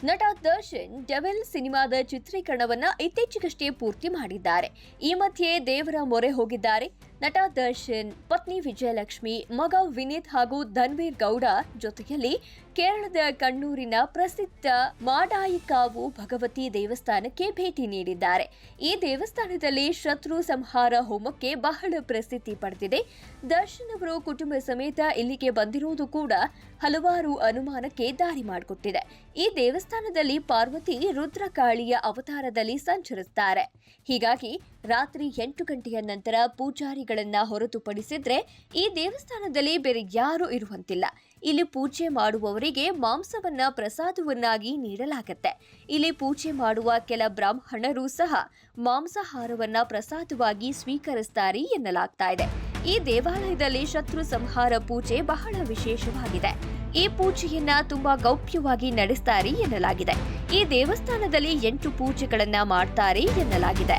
ನಟ ದರ್ಶನ್ ಡೆವಿಲ್ ಸಿನಿಮಾದ ಚಿತ್ರೀಕರಣವನ್ನ ಇತ್ತೀಚೆಗಷ್ಟೇ ಪೂರ್ತಿ ಮಾಡಿದ್ದಾರೆ. ಈ ಮಧ್ಯೆ ದೇವರ ಮೊರೆ ಹೋಗಿದ್ದಾರೆ. ನಟ ದರ್ಶನ್ ಪತ್ನಿ ವಿಜಯಲಕ್ಷ್ಮಿ, ಮಗ ವಿನೀತ್ ಹಾಗೂ ಧನ್ವೀರ್ ಗೌಡ ಜೊತೆಯಲ್ಲಿ ಕೇರಳದ ಕಣ್ಣೂರಿನ ಪ್ರಸಿದ್ಧ ಮಾಡಾಯಿಕಾವು ಭಗವತಿ ದೇವಸ್ಥಾನಕ್ಕೆ ಭೇಟಿ ನೀಡಿದ್ದಾರೆ. ಈ ದೇವಸ್ಥಾನದಲ್ಲಿ ಶತ್ರು ಸಂಹಾರ ಹೋಮಕ್ಕೆ ಬಹಳ ಪ್ರಸಿದ್ಧಿ ಪಡೆದಿದೆ. ದರ್ಶನ್ ಅವರು ಕುಟುಂಬ ಸಮೇತ ಇಲ್ಲಿಗೆ ಬಂದಿರುವುದು ಕೂಡ ಹಲವಾರು ಅನುಮಾನಕ್ಕೆ ದಾರಿ ಮಾಡಿಕೊಟ್ಟಿದೆ. ಈ ದೇವಸ್ಥಾನದಲ್ಲಿ ಪಾರ್ವತಿ ರುದ್ರಕಾಳಿಯ ಅವತಾರದಲ್ಲಿ ಸಂಚರಿಸುತ್ತಾರೆ. ಹೀಗಾಗಿ ರಾತ್ರಿ 8 ಗಂಟೆಯ ನಂತರ ಪೂಜಾರಿಗಳನ್ನ ಹೊರತುಪಡಿಸಿದ್ರೆ ಈ ದೇವಸ್ಥಾನದಲ್ಲಿ ಬೇರೆ ಯಾರೂ ಇರುವಂತಿಲ್ಲ. ಇಲ್ಲಿ ಪೂಜೆ ಮಾಡುವವರಿಗೆ ಮಾಂಸವನ್ನ ಪ್ರಸಾದವನ್ನಾಗಿ ನೀಡಲಾಗುತ್ತೆ. ಇಲ್ಲಿ ಪೂಜೆ ಮಾಡುವ ಕೆಲ ಬ್ರಾಹ್ಮಣರು ಸಹ ಮಾಂಸಾಹಾರವನ್ನ ಪ್ರಸಾದವಾಗಿ ಸ್ವೀಕರಿಸುತ್ತಾರೆ ಎನ್ನಲಾಗ್ತಾ ಇದೆ. ಈ ದೇವಾಲಯದಲ್ಲಿ ಶತ್ರು ಸಂಹಾರ ಪೂಜೆ ಬಹಳ ವಿಶೇಷವಾಗಿದೆ. ಈ ಪೂಜೆಯನ್ನ ತುಂಬಾ ಗೌಪ್ಯವಾಗಿ ನಡೆಸ್ತಾರೆ ಎನ್ನಲಾಗಿದೆ. ಈ ದೇವಸ್ಥಾನದಲ್ಲಿ 8 ಪೂಜೆಗಳನ್ನ ಮಾಡ್ತಾರೆ ಎನ್ನಲಾಗಿದೆ.